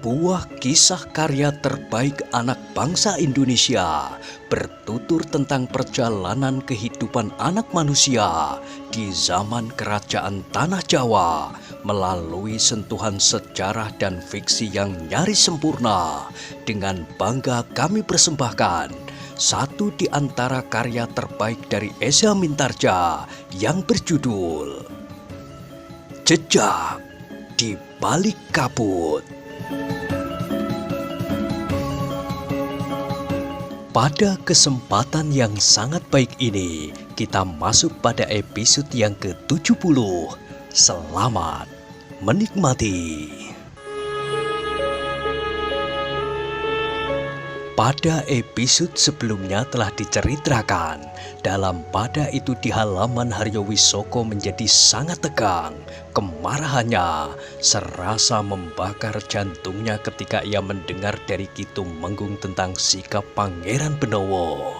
Sebuah kisah karya terbaik anak bangsa Indonesia bertutur tentang perjalanan kehidupan anak manusia di zaman kerajaan Tanah Jawa melalui sentuhan sejarah dan fiksi yang nyaris sempurna. Dengan bangga kami persembahkan satu di antara karya terbaik dari Esa Mintarja yang berjudul Jejak di Balik Kabut. Pada kesempatan yang sangat baik ini, kita masuk pada episode yang ke-70. Selamat menikmati. Pada episode sebelumnya telah diceritakan, dalam pada itu di halaman Haryowisoko menjadi sangat tegang. Kemarahannya serasa membakar jantungnya ketika ia mendengar dari Ki Tumenggung tentang sikap Pangeran Benowo.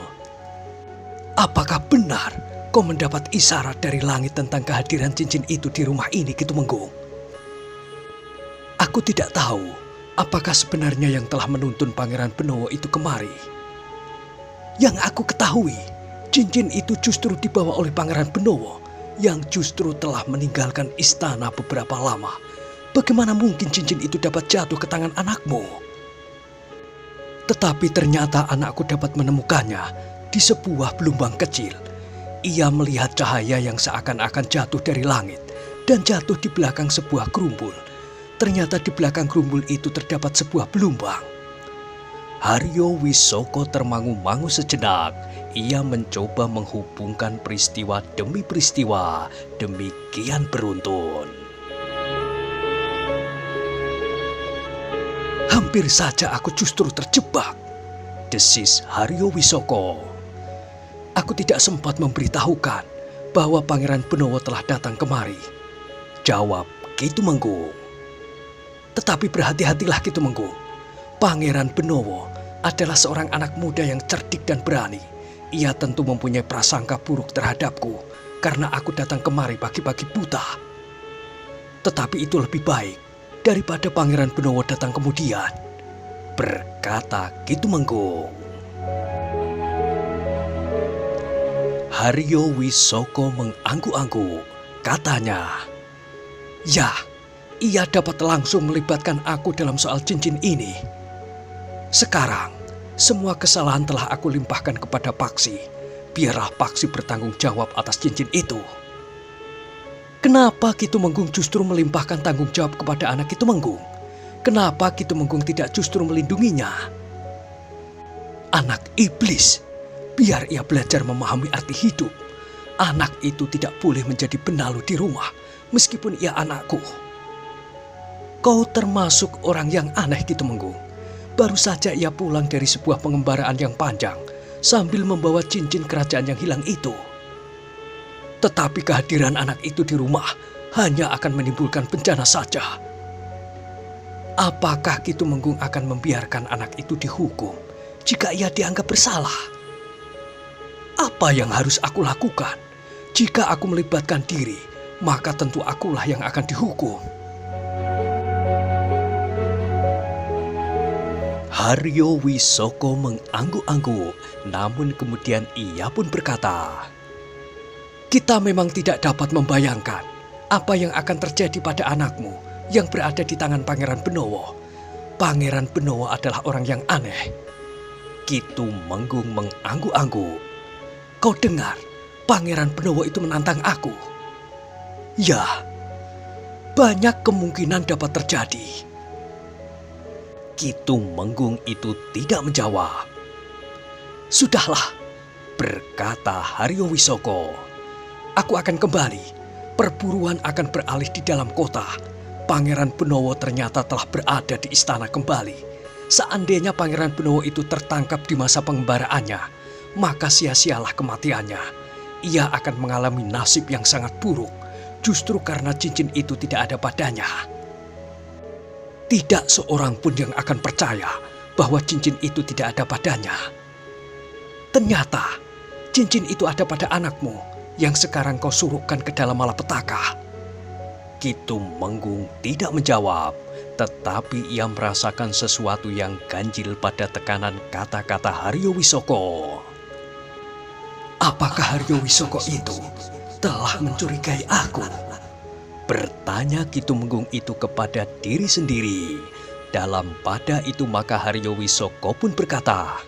Apakah benar kau mendapat isyarat dari langit tentang kehadiran cincin itu di rumah ini, Ki Tumenggung? Aku tidak tahu apakah sebenarnya yang telah menuntun Pangeran Benowo itu kemari. Yang aku ketahui, cincin itu justru dibawa oleh Pangeran Benowo yang justru telah meninggalkan istana beberapa lama. Bagaimana mungkin cincin itu dapat jatuh ke tangan anakmu? Tetapi ternyata anakku dapat menemukannya di sebuah belumbang kecil. Ia melihat cahaya yang seakan-akan jatuh dari langit dan jatuh di belakang sebuah gerumbul. Ternyata di belakang gerumbul itu terdapat sebuah belumbang. Haryowisoko termangu-mangu sejenak. Ia mencoba menghubungkan peristiwa demi peristiwa, demikian beruntun. Hampir saja aku justru terjebak, desis Haryowisoko. Aku tidak sempat memberitahukan bahwa Pangeran Benowo telah datang kemari, jawab Ki Tumenggung. Tetapi berhati-hatilah Ki Tumenggung. Pangeran Benowo adalah seorang anak muda yang cerdik dan berani. Ia tentu mempunyai prasangka buruk terhadapku karena aku datang kemari pagi-pagi buta. Tetapi itu lebih baik daripada Pangeran Benowo datang kemudian, berkata Ki Tumenggung. Haryowisoko mengangguk-angguk, katanya, "Ya, ia dapat langsung melibatkan aku dalam soal cincin ini. Sekarang, semua kesalahan telah aku limpahkan kepada Paksi. Biarlah Paksi bertanggung jawab atas cincin itu." Kenapa Ki Tumenggung justru melimpahkan tanggung jawab kepada anak Ki Tumenggung? Kenapa Ki Tumenggung tidak justru melindunginya? Anak iblis, biar ia belajar memahami arti hidup. Anak itu tidak boleh menjadi benalu di rumah, meskipun ia anakku. Kau termasuk orang yang aneh, Ki Tumenggung. Baru saja ia pulang dari sebuah pengembaraan yang panjang sambil membawa cincin kerajaan yang hilang itu. Tetapi kehadiran anak itu di rumah hanya akan menimbulkan bencana saja. Apakah Ki Tumenggung akan membiarkan anak itu dihukum jika ia dianggap bersalah? Apa yang harus aku lakukan? Jika aku melibatkan diri, maka tentu akulah yang akan dihukum. Haryowisoko mengangguk-angguk, namun kemudian ia pun berkata, "Kita memang tidak dapat membayangkan apa yang akan terjadi pada anakmu yang berada di tangan Pangeran Benowo. Pangeran Benowo adalah orang yang aneh." Ki Tumenggung mengangguk-angguk. "Kau dengar, Pangeran Benowo itu menantang aku." "Ya, banyak kemungkinan dapat terjadi." Ki Tumenggung itu tidak menjawab. "Sudahlah," berkata Haryowisoko. "Aku akan kembali. Perburuan akan beralih di dalam kota. Pangeran Benowo ternyata telah berada di istana kembali. Seandainya Pangeran Benowo itu tertangkap di masa pengembaraannya, maka sia-sialah kematiannya. Ia akan mengalami nasib yang sangat buruk, justru karena cincin itu tidak ada padanya. Tidak seorang pun yang akan percaya bahwa cincin itu tidak ada padanya. Ternyata cincin itu ada pada anakmu yang sekarang kau suruhkan ke dalam malapetaka." Ki Tumenggung tidak menjawab, Tetapi ia merasakan sesuatu yang ganjil pada tekanan kata-kata Haryo Wisoko. Apakah Haryo Wisoko itu telah mencurigai aku? Bertanya Kitumenggung itu kepada diri sendiri. Dalam pada itu maka Haryo Wisoko pun berkata,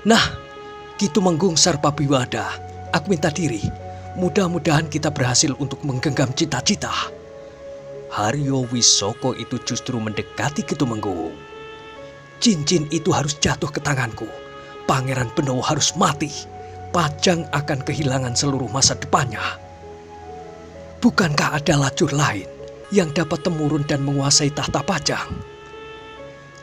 "Nah, Kitumenggung Sarpabiwada, aku minta diri. Mudah-mudahan kita berhasil untuk menggenggam cita-cita." Haryo Wisoko itu justru mendekati Kitumenggung. "Cincin itu harus jatuh ke tanganku. Pangeran Benowo harus mati. Pajang akan kehilangan seluruh masa depannya. Bukankah ada lacur lain yang dapat temurun dan menguasai tahta Pajang?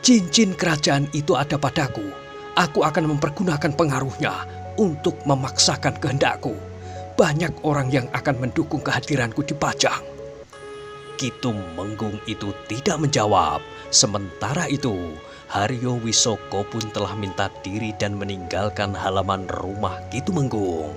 Cincin kerajaan itu ada padaku. Aku akan mempergunakan pengaruhnya untuk memaksakan kehendakku. Banyak orang yang akan mendukung kehadiranku di Pajang." Kitumenggung itu tidak menjawab. Sementara itu, Haryo Wisoko pun telah minta diri dan meninggalkan halaman rumah Kitumenggung.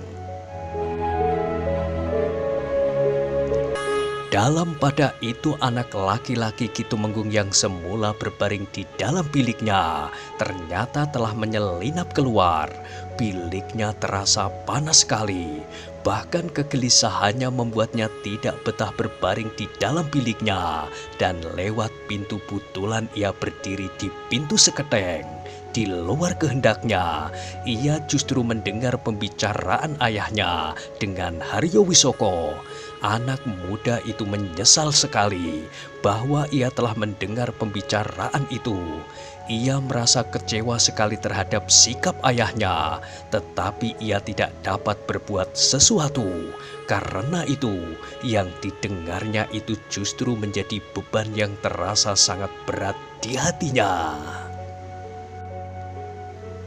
Dalam pada itu anak laki-laki Kitumenggung yang semula berbaring di dalam biliknya ternyata telah menyelinap keluar. Biliknya terasa panas sekali. Bahkan kegelisahannya membuatnya tidak betah berbaring di dalam biliknya. Dan lewat pintu butulan ia berdiri di pintu seketeng. Di luar kehendaknya, ia justru mendengar pembicaraan ayahnya dengan Haryo Wisoko. Anak muda itu menyesal sekali bahwa ia telah mendengar pembicaraan itu. Ia merasa kecewa sekali terhadap sikap ayahnya, tetapi ia tidak dapat berbuat sesuatu. Karena itu, yang didengarnya itu justru menjadi beban yang terasa sangat berat di hatinya.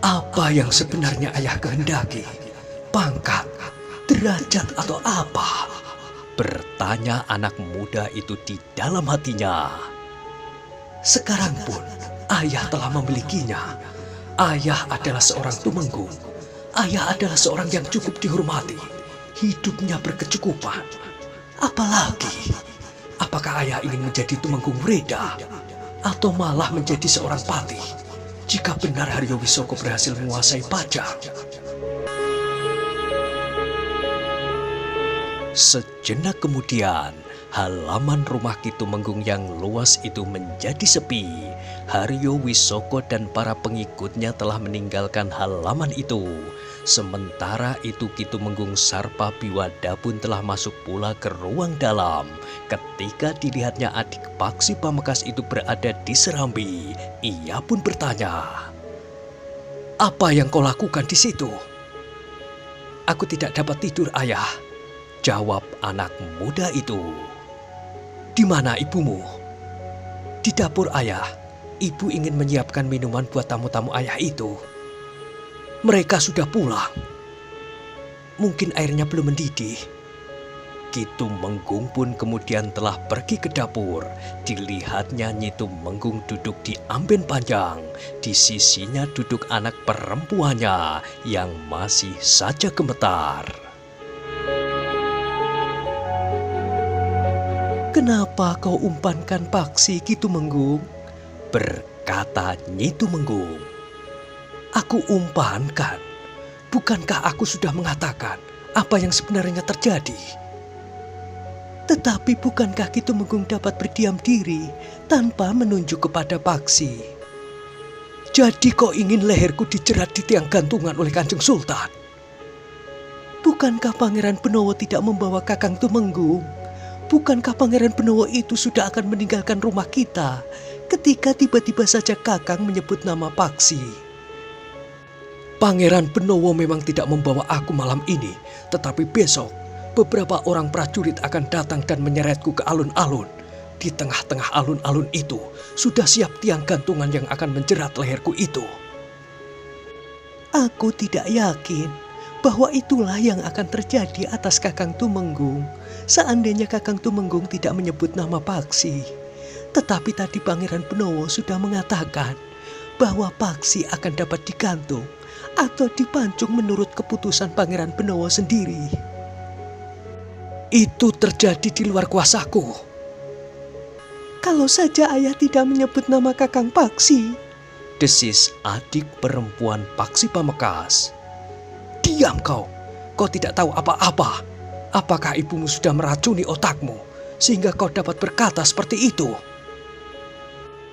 Apa yang sebenarnya ayah kehendaki? Pangkat, derajat atau apa? Bertanya anak muda itu di dalam hatinya. Sekarang pun ayah telah memilikinya. Ayah adalah seorang tumenggung. Ayah adalah seorang yang cukup dihormati. Hidupnya berkecukupan. Apalagi, apakah ayah ingin menjadi tumenggung Wreda? Atau malah menjadi seorang patih? Jika benar Haryo Wisoko berhasil menguasai Pajang. Sejenak kemudian, halaman rumah Kitumenggung yang luas itu menjadi sepi. Haryo Wisoko dan para pengikutnya telah meninggalkan halaman itu. Sementara itu Kitumenggung Sarpabiwada pun telah masuk pula ke ruang dalam. Ketika dilihatnya adik Paksi Pamekasan itu berada di serambi, ia pun bertanya, "Apa yang kau lakukan di situ?" "Aku tidak dapat tidur, ayah," jawab anak muda itu. "Di mana ibumu?" "Di dapur, ayah. Ibu ingin menyiapkan minuman buat tamu-tamu ayah itu. Mereka sudah pulang. Mungkin airnya belum mendidih." Kitumenggung pun kemudian telah pergi ke dapur. Dilihatnya Nyitumenggung duduk di amben panjang. Di sisinya duduk anak perempuannya yang masih saja gemetar. "Kenapa kau umpankan Paksi, Kitumenggung?" berkata Nyitumenggung. "Aku umpankan. Bukankah aku sudah mengatakan apa yang sebenarnya terjadi? Tetapi bukankah Kitumenggung dapat berdiam diri tanpa menunjuk kepada Paksi? Jadi kau ingin leherku dijerat di tiang gantungan oleh Kanjeng Sultan? Bukankah Pangeran Benowo tidak membawa Kakang Tumenggung? Bukankah Pangeran Benowo itu sudah akan meninggalkan rumah kita ketika tiba-tiba saja Kakang menyebut nama Paksi? Pangeran Benowo memang tidak membawa aku malam ini, tetapi besok beberapa orang prajurit akan datang dan menyeretku ke alun-alun. Di tengah-tengah alun-alun itu sudah siap tiang gantungan yang akan menjerat leherku itu." "Aku tidak yakin bahwa itulah yang akan terjadi atas Kakang Tumenggung seandainya Kakang Tumenggung tidak menyebut nama Paksi. Tetapi tadi Pangeran Benowo sudah mengatakan bahwa Paksi akan dapat digantung atau dipancung menurut keputusan Pangeran Benowo sendiri." "Itu terjadi di luar kuasaku." Kalau saja ayah tidak menyebut nama Kakang Paksi. Desis adik perempuan Paksi Pamekasan. Diam kau, kau tidak tahu apa-apa. Apakah ibumu sudah meracuni otakmu sehingga kau dapat berkata seperti itu?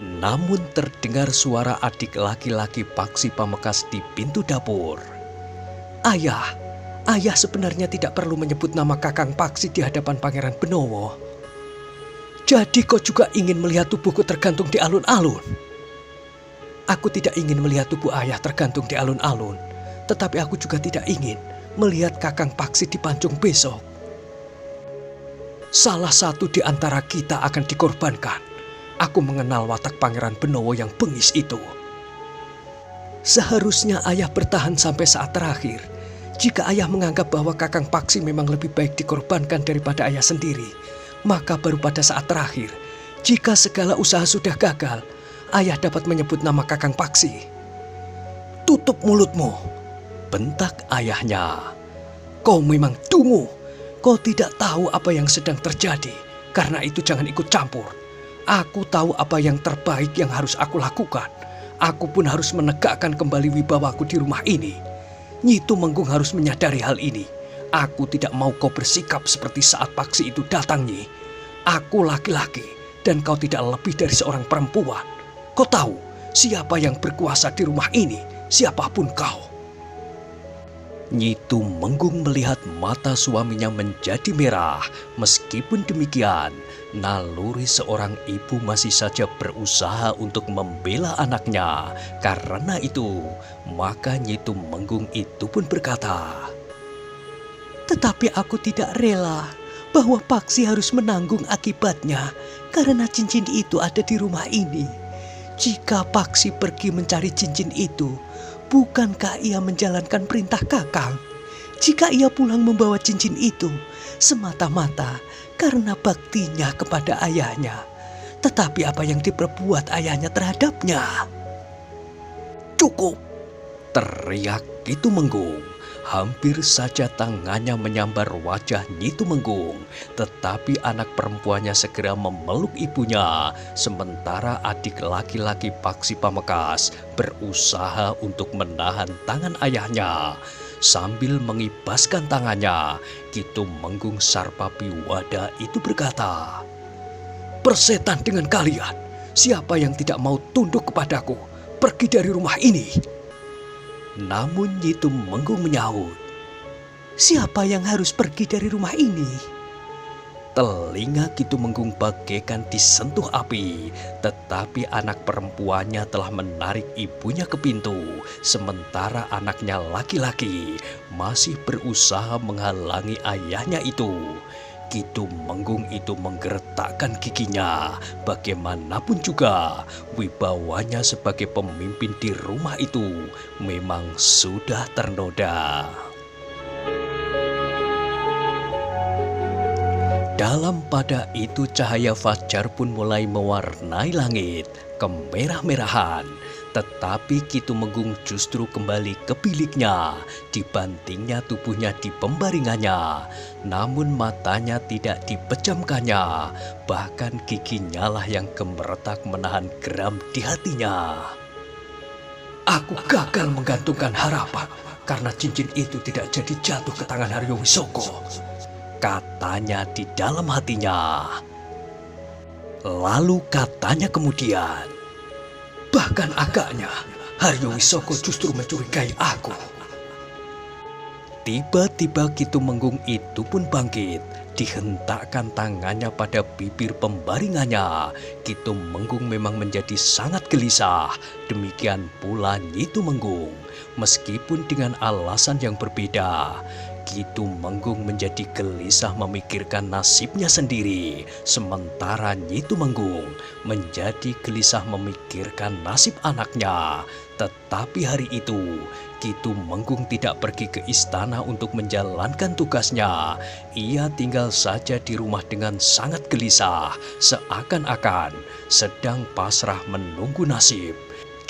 Namun terdengar suara adik laki-laki Paksi Pamekasan di pintu dapur. Ayah sebenarnya tidak perlu menyebut nama Kakang Paksi di hadapan Pangeran Benowo. Jadi kau juga ingin melihat tubuhku tergantung di alun-alun? Aku tidak ingin melihat tubuh ayah tergantung di alun-alun, tetapi aku juga tidak ingin melihat Kakang Paksi dipancung besok. Salah satu di antara kita akan dikorbankan. Aku mengenal watak Pangeran Benowo yang bengis itu. Seharusnya ayah bertahan sampai saat terakhir. Jika ayah menganggap bahwa Kakang Paksi memang lebih baik dikorbankan daripada ayah sendiri, maka baru pada saat terakhir, jika segala usaha sudah gagal, ayah dapat menyebut nama Kakang Paksi. Tutup mulutmu, bentak ayahnya. Kau memang dungu, kau tidak tahu apa yang sedang terjadi, karena itu jangan ikut campur. Aku tahu apa yang terbaik yang harus aku lakukan. Aku pun harus menegakkan kembali wibawaku di rumah ini. Nyi Tumenggung harus menyadari hal ini. Aku tidak mau kau bersikap seperti saat Paksi itu datang, Nyi. Aku laki-laki dan kau tidak lebih dari seorang perempuan. Kau tahu siapa yang berkuasa di rumah ini, siapapun kau. Nyi Tumenggung melihat mata suaminya menjadi merah. Meskipun demikian, naluri seorang ibu masih saja berusaha untuk membela anaknya. Karena itu, maka Nyi Tumenggung itu pun berkata, "Tetapi aku tidak rela bahwa Paksi harus menanggung akibatnya karena cincin itu ada di rumah ini. Jika Paksi pergi mencari cincin itu, bukankah ia menjalankan perintah Kakang? Jika ia pulang membawa cincin itu, semata-mata karena baktinya kepada ayahnya. Tetapi apa yang diperbuat ayahnya terhadapnya?" "Cukup!" teriak Nyi Tumenggung. Hampir saja tangannya menyambar wajah Nyi Tumenggung, tetapi anak perempuannya segera memeluk ibunya, sementara adik laki-laki Paksi Pamekasan berusaha untuk menahan tangan ayahnya. Sambil mengibaskan tangannya, Nyi Tumenggung Sarpapiwada itu berkata, "Persetan dengan kalian, siapa yang tidak mau tunduk kepadaku, pergi dari rumah ini." Namun Nyi Tumenggung menyahut, "Siapa yang harus pergi dari rumah ini?" Telinga Nyi Tumenggung bagaikan disentuh api, tetapi anak perempuannya telah menarik ibunya ke pintu, sementara anaknya laki-laki masih berusaha menghalangi ayahnya itu. Nyi Tumenggung itu menggeretakkan giginya. Bagaimanapun juga, wibawanya sebagai pemimpin di rumah itu memang sudah ternoda. Dalam pada itu cahaya fajar pun mulai mewarnai langit kemerah-merahan. Tetapi Nyi Tumenggung justru kembali ke biliknya. Dibantingnya tubuhnya di pembaringannya. Namun matanya tidak dipejamkannya. Bahkan giginya lah yang gemeretak menahan geram di hatinya. "Aku gagal menggantungkan harapan karena cincin itu tidak jadi jatuh ke tangan Haryo Wisoko," katanya di dalam hatinya. Lalu katanya kemudian, "Bahkan agaknya Haryo Wisoko justru mencurigai aku." Tiba-tiba Nyi Tumenggung itu pun bangkit. Dihentakkan tangannya pada bibir pembaringannya. Nyi Tumenggung memang menjadi sangat gelisah. Demikian pula Nyi Tumenggung. Meskipun dengan alasan yang berbeda, Nyi Tumenggung menjadi gelisah memikirkan nasibnya sendiri. Sementara Nyi Tumenggung menjadi gelisah memikirkan nasib anaknya. Tetapi hari itu, Nyi Tumenggung tidak pergi ke istana untuk menjalankan tugasnya. Ia tinggal saja di rumah dengan sangat gelisah, seakan-akan sedang pasrah menunggu nasib.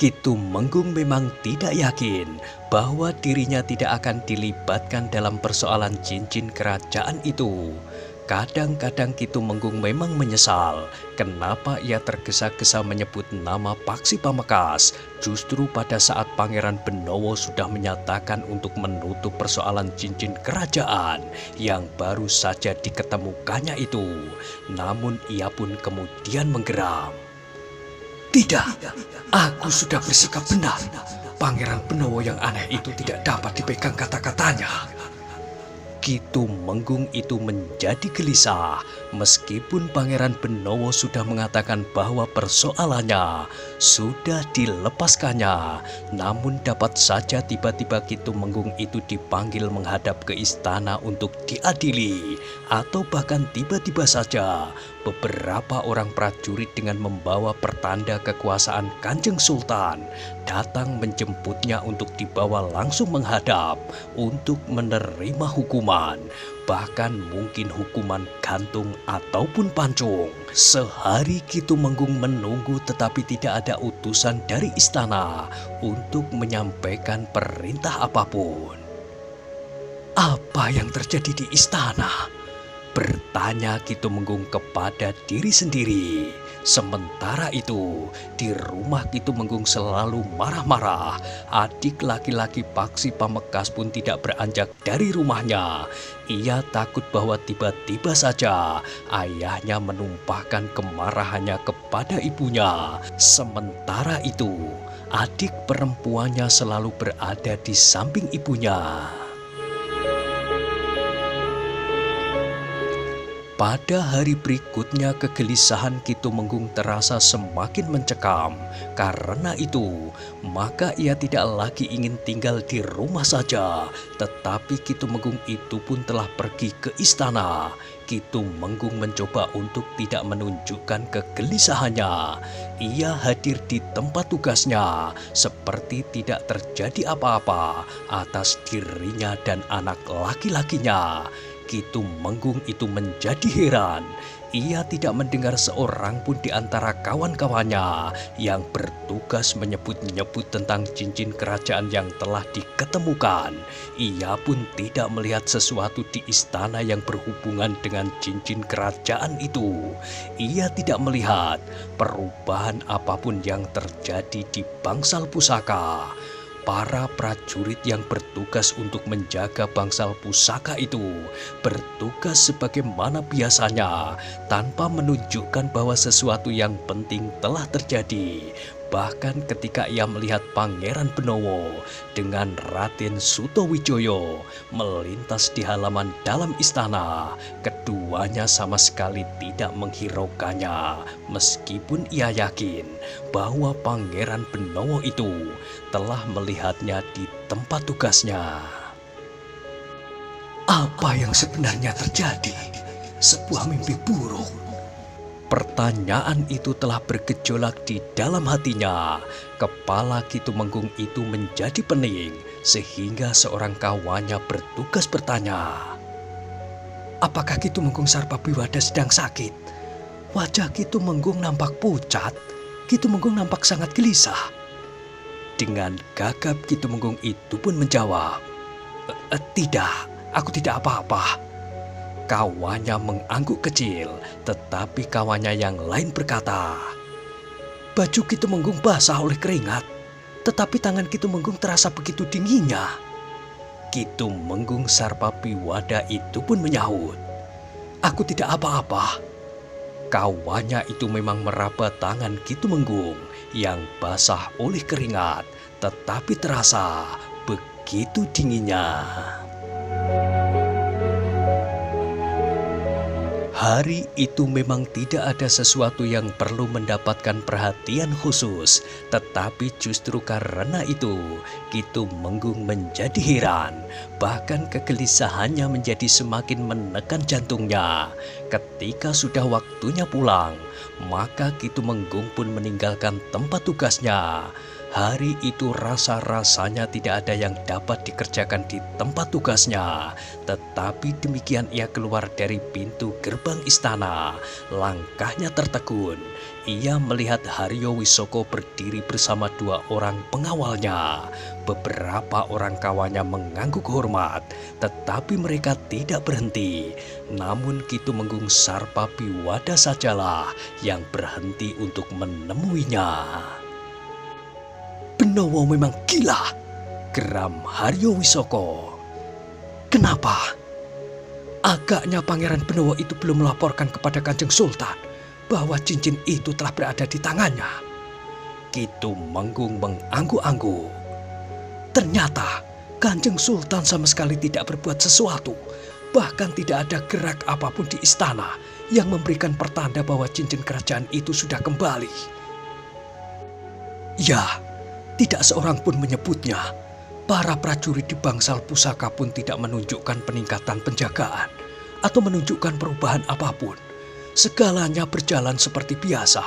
Nyi Tumenggung memang tidak yakin bahwa dirinya tidak akan dilibatkan dalam persoalan cincin kerajaan itu. Kadang-kadang Kitumenggung memang menyesal kenapa ia tergesa-gesa menyebut nama Paksi Pamekasan justru pada saat Pangeran Benowo sudah menyatakan untuk menutup persoalan cincin kerajaan yang baru saja diketemukannya itu. Namun ia pun kemudian menggeram. Tidak, aku sudah bersikap benar. Pangeran Benowo yang aneh itu tidak dapat dipegang kata-katanya. Kitumenggung itu menjadi gelisah meskipun Pangeran Benowo sudah mengatakan bahwa persoalannya sudah dilepaskannya. Namun dapat saja tiba-tiba Kitumenggung itu dipanggil menghadap ke istana untuk diadili. Atau bahkan tiba-tiba saja beberapa orang prajurit dengan membawa pertanda kekuasaan Kanjeng Sultan datang menjemputnya untuk dibawa langsung menghadap untuk menerima hukuman, bahkan mungkin hukuman gantung ataupun pancung. Sehari Kitumenggung menunggu tetapi tidak ada utusan dari istana untuk menyampaikan perintah apapun. Apa yang terjadi di istana? Bertanya Kitumenggung kepada diri sendiri. Sementara itu, di rumah Kitumenggung selalu marah-marah. Adik laki-laki Paksi Pamekasan pun tidak beranjak dari rumahnya. Ia takut bahwa tiba-tiba saja ayahnya menumpahkan kemarahannya kepada ibunya. Sementara itu, adik perempuannya selalu berada di samping ibunya. Pada hari berikutnya kegelisahan Kitumenggung terasa semakin mencekam. Karena itu, maka ia tidak lagi ingin tinggal di rumah saja. Tetapi Kitumenggung itu pun telah pergi ke istana. Kitumenggung mencoba untuk tidak menunjukkan kegelisahannya. Ia hadir di tempat tugasnya seperti tidak terjadi apa-apa atas dirinya dan anak laki-lakinya. Kitumenggung itu menjadi heran. Ia tidak mendengar seorang pun di antara kawan-kawannya yang bertugas menyebut-nyebut tentang cincin kerajaan yang telah diketemukan. Ia pun tidak melihat sesuatu di istana yang berhubungan dengan cincin kerajaan itu. Ia tidak melihat perubahan apapun yang terjadi di bangsal pusaka. Para prajurit yang bertugas untuk menjaga bangsal pusaka itu bertugas sebagaimana biasanya tanpa menunjukkan bahwa sesuatu yang penting telah terjadi. Bahkan ketika ia melihat Pangeran Benowo dengan Raden Sutawijaya melintas di halaman dalam istana, keduanya sama sekali tidak menghiraukannya. Meskipun ia yakin bahwa Pangeran Benowo itu telah melihatnya di tempat tugasnya. Apa yang sebenarnya terjadi? Sebuah mimpi buruk. Pertanyaan itu telah bergejolak di dalam hatinya. Kepala Kitumenggung itu menjadi pening sehingga seorang kawannya bertugas bertanya. Apakah Kitumenggung Sarpabiwada sedang sakit? Wajah Kitumenggung nampak pucat. Kitumenggung nampak sangat gelisah. Dengan gagap Kitumenggung itu pun menjawab, Tidak, aku tidak apa-apa. Kawannya mengangguk kecil, tetapi kawannya yang lain berkata, baju Kitumenggung basah oleh keringat, tetapi tangan Kitumenggung terasa begitu dinginnya. Kitumenggung Sarpabiwada itu pun menyahut, aku tidak apa-apa. Kawannya itu memang meraba tangan Kitumenggung yang basah oleh keringat, tetapi terasa begitu dinginnya. Hari itu memang tidak ada sesuatu yang perlu mendapatkan perhatian khusus, tetapi justru karena itu Kitumenggung menjadi heran. Bahkan kegelisahannya menjadi semakin menekan jantungnya. Ketika sudah waktunya pulang, maka Kitumenggung pun meninggalkan tempat tugasnya. Hari itu rasa-rasanya tidak ada yang dapat dikerjakan di tempat tugasnya. Tetapi demikian ia keluar dari pintu gerbang istana. Langkahnya tertegun. Ia melihat Haryo Wisoko berdiri bersama dua orang pengawalnya. Beberapa orang kawannya mengangguk hormat, tetapi mereka tidak berhenti. Namun Kitumenggung Sarpabiwada sajalah yang berhenti untuk menemuinya. Benowo memang gila, geram Haryo Wisoko. Kenapa? Agaknya Pangeran Benowo itu belum melaporkan kepada Kanjeng Sultan bahwa cincin itu telah berada di tangannya. Kitumenggung mengangguk-angguk. Ternyata Kanjeng Sultan sama sekali tidak berbuat sesuatu. Bahkan tidak ada gerak apapun di istana yang memberikan pertanda bahwa cincin kerajaan itu sudah kembali. Ya, tidak seorang pun menyebutnya. Para prajurit di bangsal pusaka pun tidak menunjukkan peningkatan penjagaan atau menunjukkan perubahan apapun. Segalanya berjalan seperti biasa.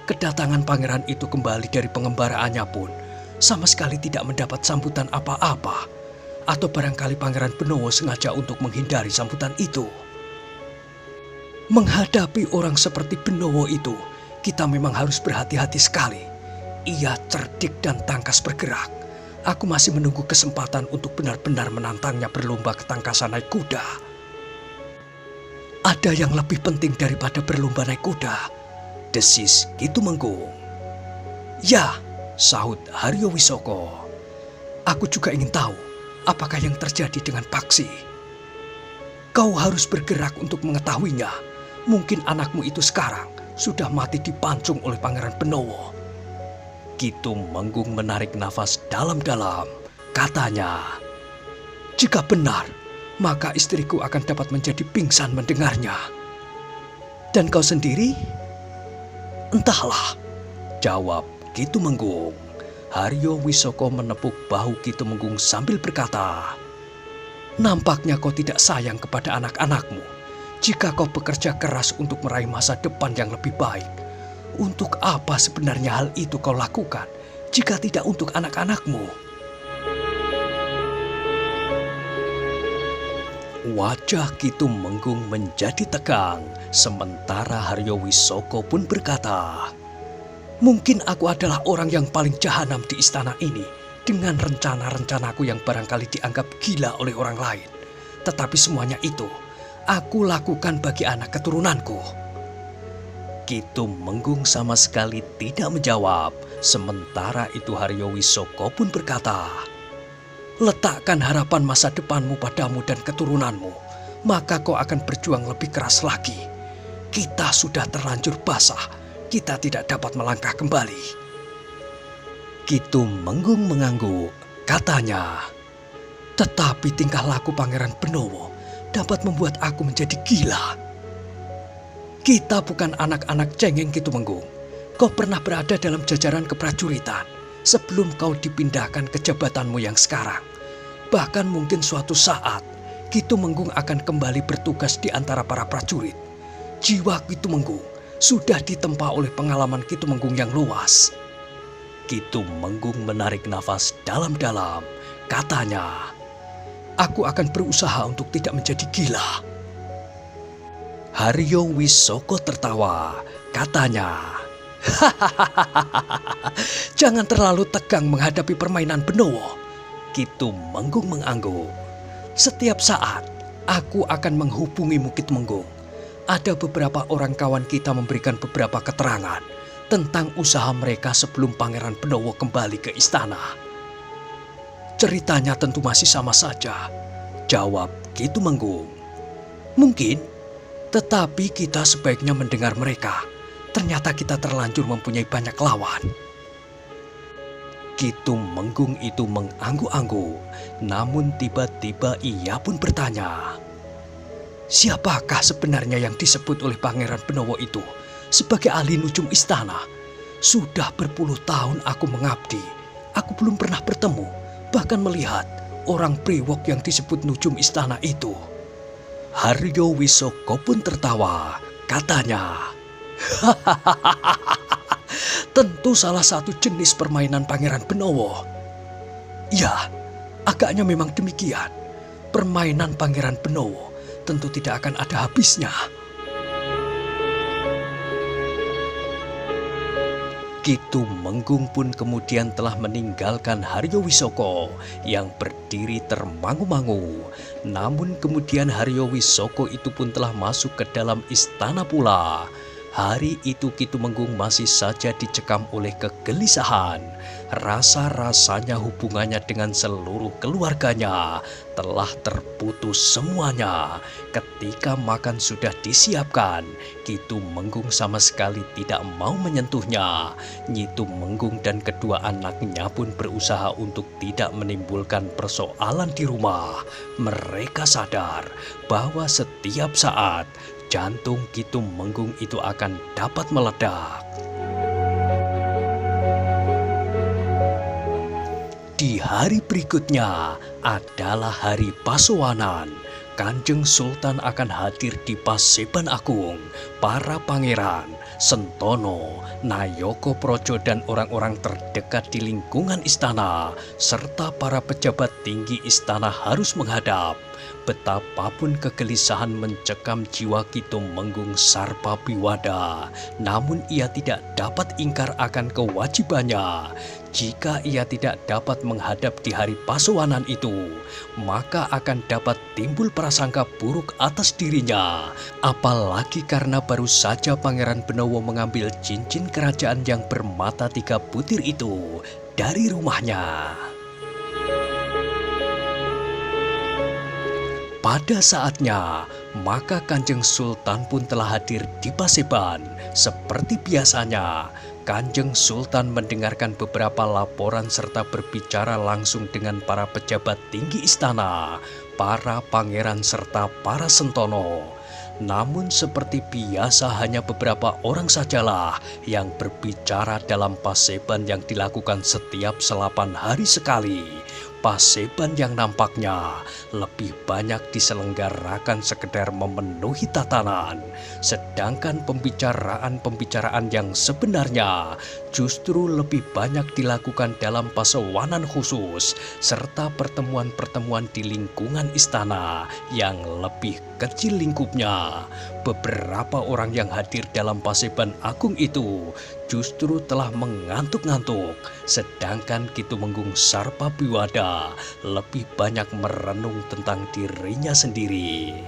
Kedatangan pangeran itu kembali dari pengembaraannya pun sama sekali tidak mendapat sambutan apa-apa. Atau barangkali Pangeran Benowo sengaja untuk menghindari sambutan itu. Menghadapi orang seperti Benowo itu, kita memang harus berhati-hati sekali. Ia cerdik dan tangkas bergerak. Aku masih menunggu kesempatan untuk benar-benar menantangnya berlomba ketangkasan naik kuda. Ada yang lebih penting daripada berlomba naik kuda, desis Kitumenggung. Ya, sahut Haryo Wisoko. Aku juga ingin tahu apakah yang terjadi dengan Paksi. Kau harus bergerak untuk mengetahuinya. Mungkin anakmu itu sekarang sudah mati dipancung oleh Pangeran Benowo. Kitumenggung menarik nafas dalam-dalam. Katanya, jika benar, maka istriku akan dapat menjadi pingsan mendengarnya. Dan kau sendiri? Entahlah, jawab Kitumenggung. Haryo Wisoko menepuk bahu Kitumenggung sambil berkata, nampaknya kau tidak sayang kepada anak-anakmu. Jika kau bekerja keras untuk meraih masa depan yang lebih baik, untuk apa sebenarnya hal itu kau lakukan jika tidak untuk anak-anakmu? Wajah Kitumenggung menjadi tegang, sementara Haryo Wisoko pun berkata, mungkin aku adalah orang yang paling jahanam di istana ini dengan rencana-rencanaku yang barangkali dianggap gila oleh orang lain. Tetapi semuanya itu aku lakukan bagi anak keturunanku. Kitumenggung sama sekali tidak menjawab. Sementara itu Haryo Wisoko pun berkata, letakkan harapan masa depanmu padamu dan keturunanmu, maka kau akan berjuang lebih keras lagi. Kita sudah terlanjur basah. Kita tidak dapat melangkah kembali. Kitumenggung mengangguk. Katanya, tetapi tingkah laku Pangeran Benowo dapat membuat aku menjadi gila. Kita bukan anak-anak cengeng Kitumenggung. Kau pernah berada dalam jajaran keprajuritan sebelum kau dipindahkan ke jabatanmu yang sekarang. Bahkan mungkin suatu saat Kitumenggung akan kembali bertugas di antara para prajurit. Jiwa Kitumenggung sudah ditempa oleh pengalaman Kitumenggung yang luas. Kitumenggung menarik nafas dalam-dalam. Katanya, aku akan berusaha untuk tidak menjadi gila. Haryo Wisoko tertawa. Katanya, jangan terlalu tegang menghadapi permainan Benowo. Kitumenggung mengangguk. Setiap saat aku akan menghubungimu Kitumenggung. Ada beberapa orang kawan kita memberikan beberapa keterangan tentang usaha mereka sebelum Pangeran Benowo kembali ke istana. Ceritanya tentu masih sama saja, jawab Kitumenggung. Mungkin, tetapi kita sebaiknya mendengar mereka. Ternyata kita terlanjur mempunyai banyak lawan. Kitumenggung itu mengangguk-angguk, namun tiba-tiba ia pun bertanya, siapakah sebenarnya yang disebut oleh Pangeran Benowo itu sebagai ahli nujum istana? Sudah berpuluh tahun aku mengabdi. Aku belum pernah bertemu, bahkan melihat orang brewok yang disebut nujum istana itu. Haryo Wisoko pun tertawa. Katanya, tentu salah satu jenis permainan Pangeran Benowo. Ya, agaknya memang demikian. Permainan Pangeran Benowo tentu tidak akan ada habisnya. Ki Tumenggung pun kemudian telah meninggalkan Haryo Wisoko yang berdiri termangu-mangu. Namun kemudian Haryo Wisoko itu pun telah masuk ke dalam istana pula. Hari itu Ki Tumenggung masih saja dicekam oleh kegelisahan. Rasa-rasanya hubungannya dengan seluruh keluarganya telah terputus semuanya. Ketika makan sudah disiapkan, Ki Tumenggung sama sekali tidak mau menyentuhnya. Nyi Tumenggung dan kedua anaknya pun berusaha untuk tidak menimbulkan persoalan di rumah. Mereka sadar bahwa setiap saat jantung Ki Tumenggung itu akan dapat meledak. Di hari berikutnya adalah hari Pasowanan. Kanjeng Sultan akan hadir di Paseban Agung. Para pangeran, Sentono, Nayoko Projo dan orang-orang terdekat di lingkungan istana serta para pejabat tinggi istana harus menghadap. Betapapun kegelisahan mencekam jiwa Ki Tumenggung Sarpabiwada, namun ia tidak dapat ingkar akan kewajibannya. Jika ia tidak dapat menghadap di hari Pasowanan itu, maka akan dapat timbul prasangka buruk atas dirinya. Apalagi karena baru saja Pangeran Benowo mengambil cincin kerajaan yang bermata 3 butir itu dari rumahnya. Pada saatnya, maka Kanjeng Sultan pun telah hadir di Paseban. Seperti biasanya, Kanjeng Sultan mendengarkan beberapa laporan serta berbicara langsung dengan para pejabat tinggi istana, para pangeran serta para sentono. Namun seperti biasa hanya beberapa orang sajalah yang berbicara dalam Paseban yang dilakukan setiap 8 hari sekali. Paseban yang nampaknya lebih banyak diselenggarakan sekedar memenuhi tatanan, sedangkan pembicaraan-pembicaraan yang sebenarnya justru lebih banyak dilakukan dalam pasewanan khusus, serta pertemuan-pertemuan di lingkungan istana yang lebih kecil lingkupnya. Beberapa orang yang hadir dalam Paseban Agung itu justru telah mengantuk-ngantuk, sedangkan Ki Tumenggung Sarpabiwada lebih banyak merenung tentang dirinya sendiri.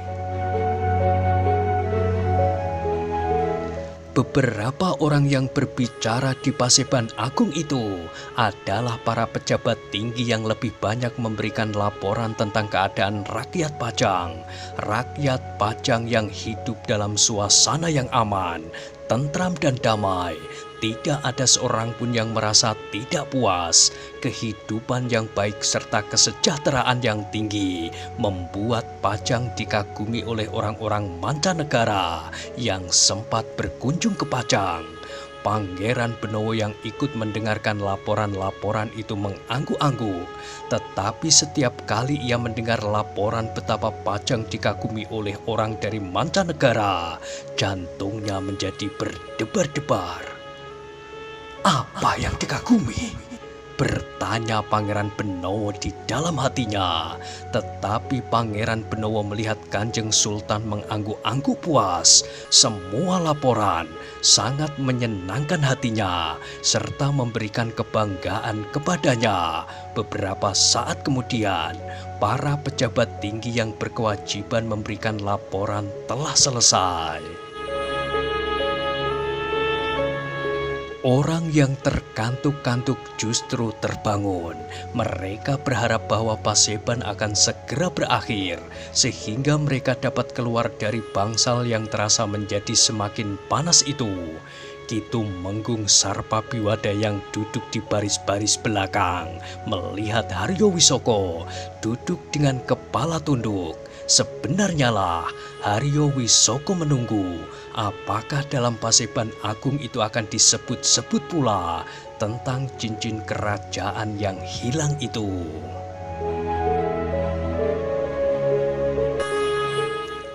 Beberapa orang yang berbicara di Paseban Agung itu adalah para pejabat tinggi yang lebih banyak memberikan laporan tentang keadaan rakyat Pajang. Rakyat Pajang yang hidup dalam suasana yang aman, tentram dan damai. Tidak ada seorang pun yang merasa tidak puas. Kehidupan yang baik serta kesejahteraan yang tinggi membuat Pajang dikagumi oleh orang-orang mancanegara yang sempat berkunjung ke Pajang. Pangeran Benowo yang ikut mendengarkan laporan-laporan itu mengangguk-angguk. Tetapi setiap kali ia mendengar laporan betapa Pajang dikagumi oleh orang dari mancanegara, jantungnya menjadi berdebar-debar. Apa yang dikagumi? Bertanya Pangeran Benowo di dalam hatinya. Tetapi Pangeran Benowo melihat Kanjeng Sultan mengangguk-angguk puas. Semua laporan sangat menyenangkan hatinya serta memberikan kebanggaan kepadanya. Beberapa saat kemudian, para pejabat tinggi yang berkewajiban memberikan laporan telah selesai. Orang yang terkantuk-kantuk justru terbangun. Mereka berharap bahwa Paseban akan segera berakhir, sehingga mereka dapat keluar dari bangsal yang terasa menjadi semakin panas itu. Ki Tumenggung Sarpabiwada yang duduk di baris-baris belakang melihat Haryo Wisoko duduk dengan kepala tunduk. Sebenarnya lah Haryo Wisoko menunggu apakah dalam Paseban Agung itu akan disebut-sebut pula tentang cincin kerajaan yang hilang itu.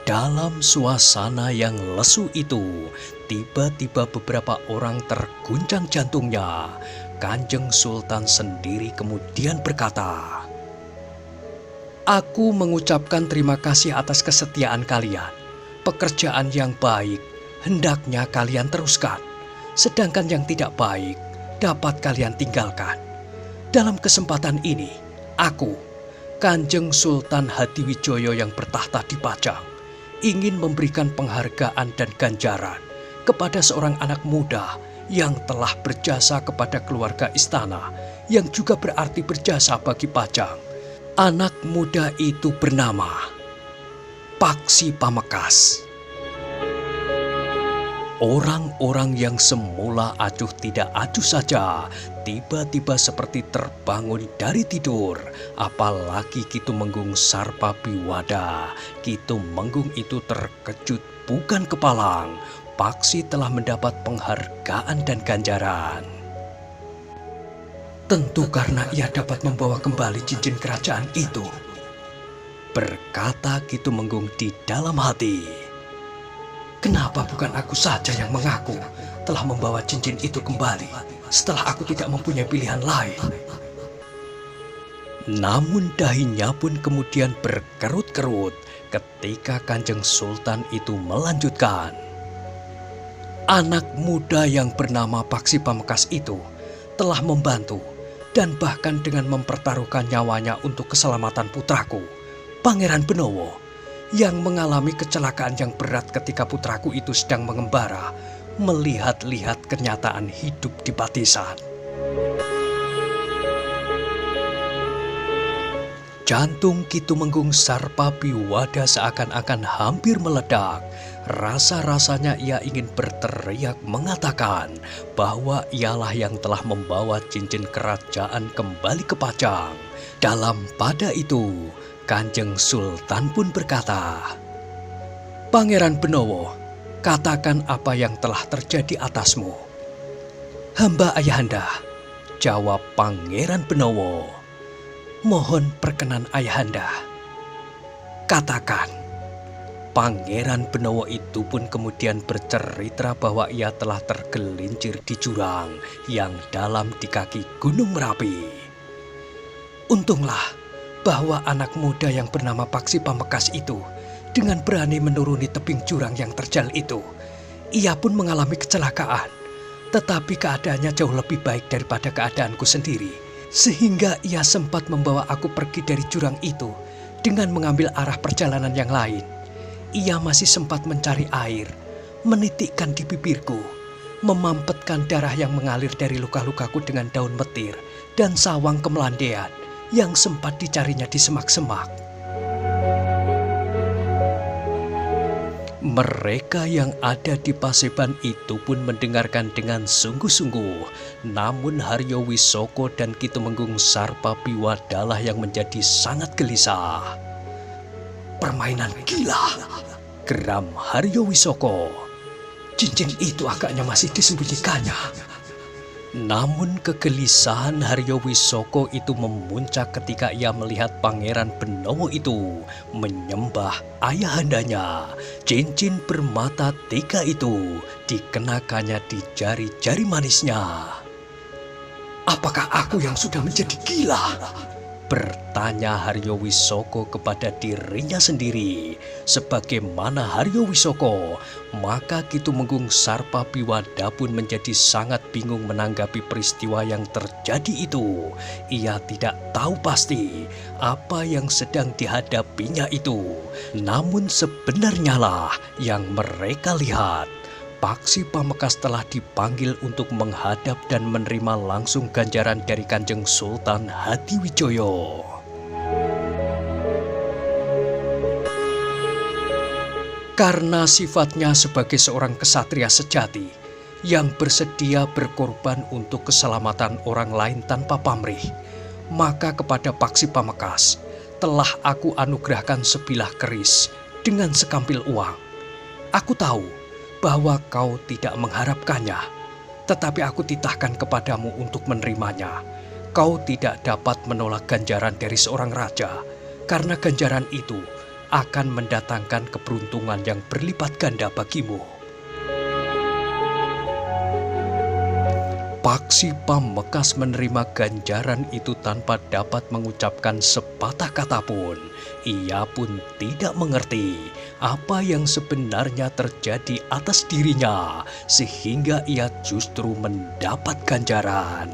Dalam suasana yang lesu itu, tiba-tiba beberapa orang terguncang jantungnya. Kanjeng Sultan sendiri kemudian berkata, "Aku mengucapkan terima kasih atas kesetiaan kalian. Pekerjaan yang baik hendaknya kalian teruskan. Sedangkan yang tidak baik, dapat kalian tinggalkan. Dalam kesempatan ini, aku, Kanjeng Sultan Hadiwijoyo yang bertahta di Pajang, ingin memberikan penghargaan dan ganjaran kepada seorang anak muda yang telah berjasa kepada keluarga istana, yang juga berarti berjasa bagi Pajang. Anak muda itu bernama Paksi Pamekasan. Orang-orang yang semula acuh tidak acuh saja, tiba-tiba seperti terbangun dari tidur. Apalagi Kitumenggung Sarpabiwada. Kitumenggung itu terkejut bukan kepalang. Paksi telah mendapat penghargaan dan ganjaran. Tentu karena ia dapat membawa kembali cincin kerajaan itu, berkata Kitumenggung di dalam hati. Kenapa bukan aku saja yang mengaku telah membawa cincin itu kembali setelah aku tidak mempunyai pilihan lain? Namun dahinya pun kemudian berkerut-kerut ketika Kanjeng Sultan itu melanjutkan. Anak muda yang bernama Paksi Pamekasan itu telah membantu dan bahkan dengan mempertaruhkan nyawanya untuk keselamatan putraku, Pangeran Benowo, yang mengalami kecelakaan yang berat ketika putraku itu sedang mengembara melihat-lihat kenyataan hidup di Patisan. Jantung Kitumenggung Sarpabiwada seakan-akan hampir meledak. Rasa-rasanya ia ingin berteriak mengatakan bahwa ialah yang telah membawa cincin kerajaan kembali ke Pajang. Dalam pada itu, Kanjeng Sultan pun berkata, Pangeran Benowo, katakan apa yang telah terjadi atasmu. Hamba Ayahanda, jawab Pangeran Benowo. Mohon perkenan Ayahanda. Katakan. Pangeran Benowo itu pun kemudian bercerita bahwa ia telah tergelincir di jurang yang dalam di kaki Gunung Merapi. Untunglah bahwa anak muda yang bernama Paksi Pamekasan itu dengan berani menuruni tebing jurang yang terjal itu. Ia pun mengalami kecelakaan, tetapi keadaannya jauh lebih baik daripada keadaanku sendiri, sehingga ia sempat membawa aku pergi dari jurang itu dengan mengambil arah perjalanan yang lain. Ia masih sempat mencari air, menitikkan di bibirku, memampetkan darah yang mengalir dari luka-lukaku dengan daun metir dan sawang kemelandean yang sempat dicarinya di semak-semak. Mereka yang ada di Paseban itu pun mendengarkan dengan sungguh-sungguh. Namun Haryo Wisoko dan Kitumenggung Sarpabiwada yang menjadi sangat gelisah. Permainan gila, geram Haryo Wisoko. Cincin itu agaknya masih disembunyikannya. Namun kegelisahan Haryo Wisoko itu memuncak ketika ia melihat Pangeran Benowo itu menyembah ayahandanya. Cincin bermata 3 itu dikenakannya di jari-jari manisnya. Apakah aku yang sudah menjadi gila? Bertanya Haryo Wisoko kepada dirinya sendiri. Sebagaimana Haryo Wisoko, maka Kitumenggung Sarpabiwada pun menjadi sangat bingung menanggapi peristiwa yang terjadi itu. Ia tidak tahu pasti apa yang sedang dihadapinya itu. Namun sebenarnya lah yang mereka lihat. Paksi Pamekasan telah dipanggil untuk menghadap dan menerima langsung ganjaran dari Kanjeng Sultan Hadiwijoyo. Karena sifatnya sebagai seorang kesatria sejati yang bersedia berkorban untuk keselamatan orang lain tanpa pamrih, maka kepada Paksi Pamekasan telah aku anugerahkan sebilah keris dengan sekampil uang. Aku tahu bahwa kau tidak mengharapkannya, tetapi aku titahkan kepadamu untuk menerimanya. Kau tidak dapat menolak ganjaran dari seorang raja, karena ganjaran itu akan mendatangkan keberuntungan yang berlipat ganda bagimu. Paksi Pamekasan menerima ganjaran itu tanpa dapat mengucapkan sepatah kata pun. Ia pun tidak mengerti apa yang sebenarnya terjadi atas dirinya, sehingga ia justru mendapat ganjaran.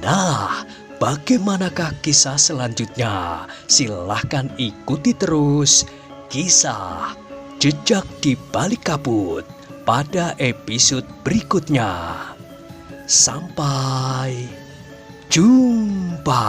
Nah, bagaimanakah kisah selanjutnya? Silahkan ikuti terus kisah Jejak di Balik Kabut pada episode berikutnya. Sampai jumpa.